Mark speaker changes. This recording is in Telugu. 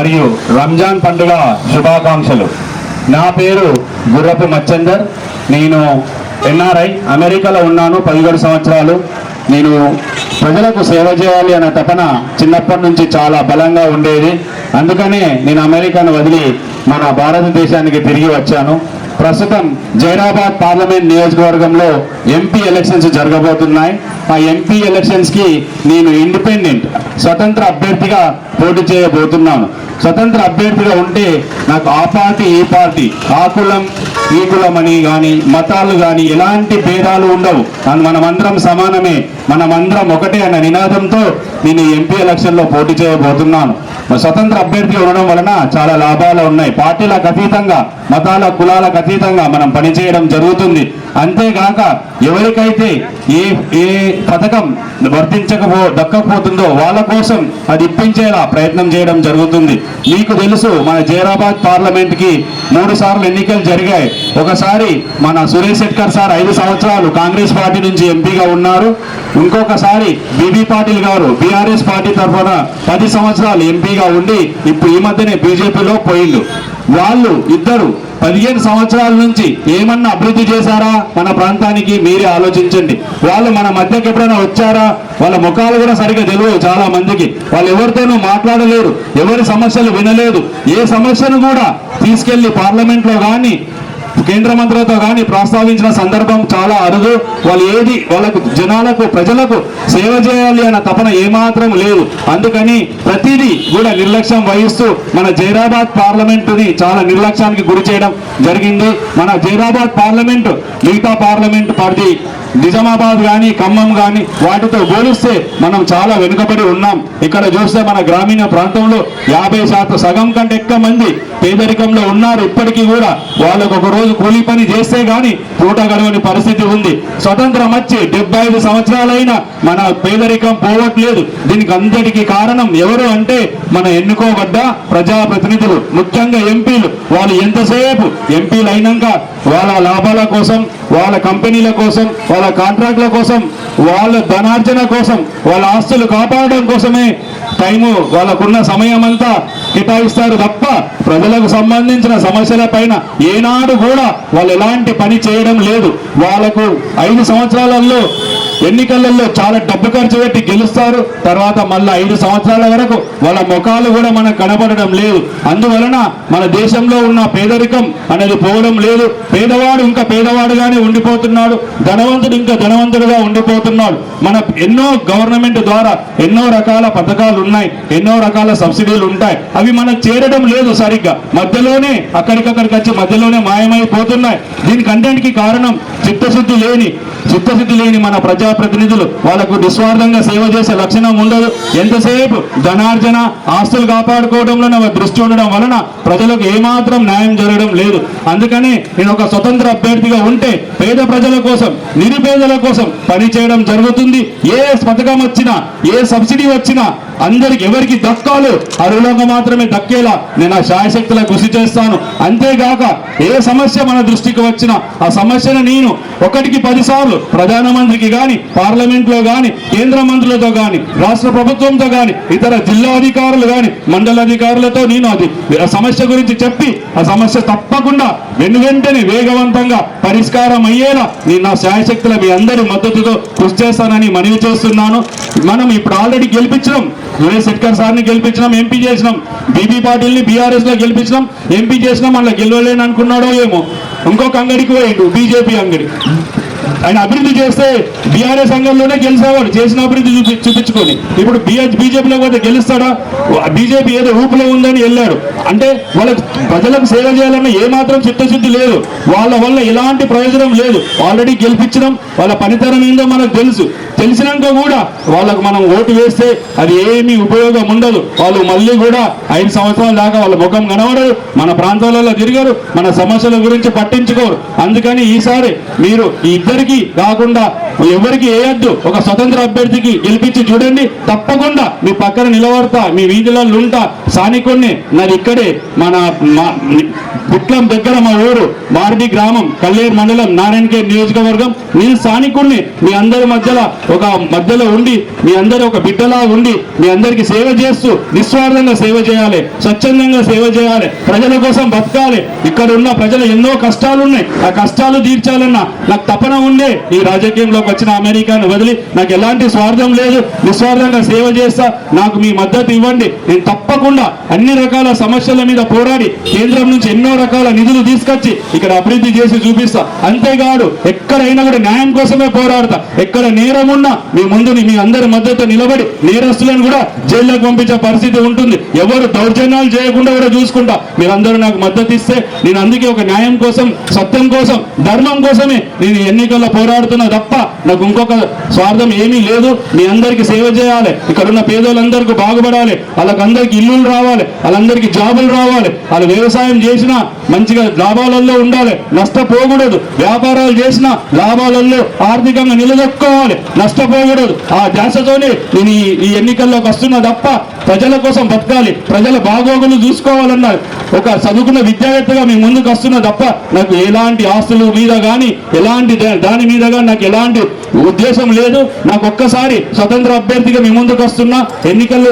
Speaker 1: మరియు రంజాన్ పండుగ శుభాకాంక్షలు. నా పేరు గుర్రపు మచ్చందర్. నేను ఎన్ఆర్ఐ, అమెరికాలో ఉన్నాను. 17 సంవత్సరాలు. నేను ప్రజలకు సేవ చేయాలి అనే తపన చిన్నప్పటి నుంచి చాలా బలంగా ఉండేది. అందుకనే నేను అమెరికాను వదిలి మన భారతదేశానికి తిరిగి వచ్చాను. ప్రస్తుతం జైరాబాద్ పార్లమెంట్ నియోజకవర్గంలో ఎంపీ ఎలక్షన్స్ జరగబోతున్నాయి. ఆ ఎంపీ ఎలక్షన్స్కి నేను ఇండిపెండెంట్ స్వతంత్ర అభ్యర్థిగా పోటీ చేయబోతున్నాను. స్వతంత్ర అభ్యర్థిగా ఉంటే నాకు ఆ పార్టీ ఈ పార్టీ, ఆ కులం ఈ కులం అని కానీ మతాలు కానీ ఎలాంటి భేదాలు ఉండవు. మనమందరం సమానమే, మనమందరం ఒకటే అన్న నినాదంతో నేను ఎంపీ ఎలక్షన్లో పోటీ చేయబోతున్నాను. స్వతంత్ర అభ్యర్థిగా ఉండడం వలన చాలా లాభాలు ఉన్నాయి. పార్టీలకు అతీతంగా, మతాల కులాలకు అతీతంగా మనం పనిచేయడం జరుగుతుంది. అంతేగాక ఎవరికైతే ఏ పథకం దక్కకపోతుందో వాళ్ళ కోసం అది ఇప్పించేలా ప్రయత్నం చేయడం జరుగుతుంది. మీకు తెలుసు, మన జైరాబాద్ పార్లమెంట్కి 3 సార్లు ఎన్నికలు జరిగాయి. ఒకసారి మన సురేష్ శెట్కర్ సార్ 5 సంవత్సరాలు కాంగ్రెస్ పార్టీ నుంచి ఎంపీగా ఉన్నారు. ఇంకొకసారి బీబీ పాటిల్ గారు బీఆర్ఎస్ పార్టీ తరఫున 10 సంవత్సరాలు ఎంపీగా ఉండి ఇప్పుడు ఈ మధ్యనే బీజేపీలో పోయిండు. వాళ్ళు ఇద్దరు 15 సంవత్సరాల నుంచి ఏమన్నా అభివృద్ధి చేశారా మన ప్రాంతానికి? మీరే ఆలోచించండి. వాళ్ళు మన మధ్యకి ఎప్పుడైనా వచ్చారా? వాళ్ళ ముఖాలు కూడా సరిగ్గా తెలియదు చాలా మందికి. వాళ్ళు ఎవరితోనూ మాట్లాడలేరు, ఎవరి సమస్యలు వినలేదు. ఏ సమస్యను కూడా తీసుకెళ్లి పార్లమెంట్లో కానీ కేంద్ర మంత్రులతో కానీ ప్రస్తావించిన సందర్భం చాలా అరుదు. వాళ్ళకు జనాలకు, ప్రజలకు సేవ చేయాలి అన్న తపన ఏమాత్రం లేదు. అందుకని ప్రతిదీ కూడా నిర్లక్ష్యం వహిస్తూ మన జైరాబాద్ పార్లమెంటుని చాలా నిర్లక్ష్యానికి గురి చేయడం జరిగింది. మన జైరాబాద్ పార్లమెంటు మిగతా పార్లమెంటు పరిధి నిజామాబాద్ కానీ ఖమ్మం కానీ వాటితో పోలిస్తే మనం చాలా వెనుకబడి ఉన్నాం. ఇక్కడ చూస్తే మన గ్రామీణ ప్రాంతంలో 50% సగం కంటే ఎక్కువ మంది పేదరికంలో ఉన్నారు. ఇప్పటికీ కూడా వాళ్ళకు ఒక రోజు కూలీ పని చేస్తే గానీ పూట గడవని పరిస్థితి ఉంది. స్వతంత్రం వచ్చి 75 సంవత్సరాలైనా మన పేదరికం పోవట్లేదు. దీనికి అందరికీ కారణం ఎవరు అంటే మన ఎన్నుకోబడ్డ ప్రజాప్రతినిధులు, ముఖ్యంగా ఎంపీలు. వాళ్ళు ఎంతసేపు ఎంపీలు అయినాక వాళ్ళ లాభాల కోసం, వాళ్ళ కంపెనీల కోసం, వాళ్ళ కాంట్రాక్ట్ల కోసం, వాళ్ళ ధనార్జన కోసం, వాళ్ళ ఆస్తులు కాపాడడం కోసమే టైము, వాళ్ళకున్న సమయం అంతా కేటాయిస్తారు తప్ప ప్రజలకు సంబంధించిన సమస్యల పైన ఏనాడు కూడా వాళ్ళు ఎలాంటి పని చేయడం లేదు. వాళ్ళకు 5 సంవత్సరాలలో ఎన్నికలలో చాలా డబ్బు ఖర్చు పెట్టి గెలుస్తారు. తర్వాత మళ్ళీ 5 సంవత్సరాల వరకు వాళ్ళ ముఖాలు కూడా మనకు కనబడడం లేదు. అందువలన మన దేశంలో ఉన్న పేదరికం అనేది పోవడం లేదు. పేదవాడు ఇంకా పేదవాడుగానే ఉండిపోతున్నాడు, ధనవంతుడు ఇంకా ధనవంతుడుగా ఉండిపోతున్నాడు. మన ఎన్నో గవర్నమెంట్ ద్వారా ఎన్నో రకాల పథకాలు ఉన్నాయి, ఎన్నో రకాల సబ్సిడీలు ఉంటాయి. అవి మనకు చేరడం లేదు సరిగ్గా. మధ్యలోనే అక్కడికక్కడికి వచ్చి మధ్యలోనే మాయమైపోతున్నాయి. దీనికంతటికి కారణం చిత్తశుద్ధి లేని మన ప్రజాప్రతినిధులు. వాళ్ళకు నిస్వార్థంగా సేవ చేసే లక్షణం ఉండదు. ఎంతసేపు ధనార్జన, ఆస్తులు కాపాడుకోవడంలో దృష్టి ఉండడం వలన ప్రజలకు ఏమాత్రం న్యాయం జరగడం లేదు. అందుకని నేను ఒక స్వతంత్ర అభ్యర్థిగా ఉంటే పేద ప్రజల కోసం, నిరుపేదల కోసం పనిచేయడం జరుగుతుంది. ఏ పథకం వచ్చినా, ఏ సబ్సిడీ వచ్చినా అందరికి ఎవరికి దక్కాలో అర్హులకు మాత్రమే దక్కేలా నేను ఆ శాయశక్తుల కృషి చేస్తాను. అంతేగాక ఏ సమస్య మన దృష్టికి వచ్చినా ఆ సమస్యను నేను 1కి 10 సార్లు ప్రధానమంత్రికి కానీ, పార్లమెంట్లో కానీ, కేంద్ర మంత్రులతో కానీ, రాష్ట్ర ప్రభుత్వంతో కానీ, ఇతర జిల్లా అధికారులు కానీ, మండల అధికారులతో నేను ఆ సమస్య గురించి చెప్పి ఆ సమస్య తప్పకుండా వెంటనే వేగవంతంగా పరిష్కారం అయ్యేలా నేను నా శాయశక్తుల మీ అందరి మద్దతుతో కృషి చేస్తానని మనవి చేస్తున్నాను. మనం ఇప్పుడు ఆల్రెడీ గెలిపించడం, సురేష్ శెట్కర్ సార్ని గెలిపించినాం, ఎంపీ చేసినాం. బీబీ పాటిల్ని బీఆర్ఎస్లో గెలిపించినాం, ఎంపీ చేసినాం. అలా గెలవలేని అనుకున్నాడో ఏమో, ఇంకొక అంగడికి పోయిండు, బీజేపీ అంగడి. ఆయన అభివృద్ధి చేస్తే బీఆర్ఎస్ అంగంలోనే గెలిచేవాడు, చేసిన అభివృద్ధి చూపించుకొని. ఇప్పుడు బీజేపీలో పోతే గెలుస్తాడా? బీజేపీ ఏదో ఊపులో ఉందని వెళ్ళాడు. అంటే వాళ్ళకి ప్రజలకు సేవ చేయాలన్న ఏమాత్రం చిత్తశుద్ధి లేదు. వాళ్ళ వల్ల ఎలాంటి ప్రయోజనం లేదు. ఆల్రెడీ గెలిపించడం, వాళ్ళ పనితనం ఏందో మనకు తెలిసినాక కూడా వాళ్ళకు మనం ఓటు వేస్తే అది ఏమీ ఉపయోగం ఉండదు. వాళ్ళు మళ్ళీ కూడా 5 సంవత్సరాల దాకా వాళ్ళ ముఖం కనబడరు, మన ప్రాంతాలలో తిరగరు, మన సమస్యల గురించి పట్టించుకోరు. అందుకని ఈసారి మీరు ఈ ఇద్దరికి కాకుండా ఎవరికి వేయద్దు, ఒక స్వతంత్ర అభ్యర్థికి గెలిపించి చూడండి. తప్పకుండా మీ పక్కన నిలబడతా, మీ వీధులలో ఉంటా. స్థానికుడిని, నాది ఇక్కడే మన పుట్లం దగ్గర మా ఊరు మారడి గ్రామం, కల్లేరు మండలం, నారాయణఖేడ్ నియోజకవర్గం. నేను స్థానికుడిని. మీ అందరి మధ్యలో ఉండి, మీ అందరి ఒక బిడ్డలా ఉండి, మీ అందరికి సేవ చేస్తూ నిస్వార్థంగా సేవ చేయాలి, స్వచ్ఛందంగా సేవ చేయాలి, ప్రజల కోసం బతకాలి. ఇక్కడ ఉన్న ప్రజలు ఎన్నో కష్టాలు ఉన్నాయి, ఆ కష్టాలు తీర్చాలన్న నాకు తపన ఉండే ఈ రాజకీయంలోకి వచ్చిన అమెరికాను వదిలి. నాకు ఎలాంటి స్వార్థం లేదు, నిస్వార్థంగా సేవ చేస్తా. నాకు మీ మద్దతు ఇవ్వండి. నేను తప్పకుండా అన్ని రకాల సమస్యల మీద పోరాడి కేంద్రం నుంచి ఎన్నో రకాల నిధులు తీసుకొచ్చి ఇక్కడ అభివృద్ధి చేసి చూపిస్తా. అంతేకాదు ఎక్కడైనా కూడా న్యాయం కోసమే పోరాడతా. ఎక్కడ నేరం ఉన్నా మీ ముందు మీ అందరి మద్దతు నిలబడి నేరస్తులను కూడా జైల్లోకి పంపించే పరిస్థితి ఉంటుంది. ఎవరు దౌర్జన్యాలు చేయకుండా కూడా చూసుకుంటా. మీరందరూ నాకు మద్దతు ఇస్తే నేను అందుకే ఒక న్యాయం కోసం, సత్యం కోసం, ధర్మం కోసమే నేను ఎన్నికల్లో పోరాడుతున్నా తప్ప నాకు ఇంకొక స్వార్థం ఏమీ లేదు. మీ అందరికీ సేవ చేయాలి, ఇక్కడ ఉన్న పేదోళ్ళందరికీ బాగుపడాలి, వాళ్ళకందరికీ ఇల్లులు రావాలి, వాళ్ళందరికీ జాబులు రావాలి, వాళ్ళు వ్యవసాయం చేసినా మంచిగా లాభాలలో ఉండాలి, నష్టపోకూడదు. వ్యాపారాలు చేసినా లాభాలలో ఆర్థికంగా నిలదొక్కోవాలి, నష్టపోకూడదు. ఆ ధ్యాసతోనే నేను ఈ ఎన్నికల్లోకి వస్తున్నా తప్ప ప్రజల కోసం బతకాలి, ప్రజల బాగోగులు చూసుకోవాలన్నారు. ఒక చదువుకున్న విద్యావేత్తగా మీ ముందుకు వస్తున్నా తప్ప నాకు ఎలాంటి ఆస్తుల మీద కానీ ఎలాంటి దాని మీద కానీ నాకు ఎలాంటి ఉద్దేశం లేదు. నాకు ఒక్కసారి స్వతంత్ర అభ్యర్థిగా మీ ముందుకు వస్తున్నా. ఎన్నికల్లో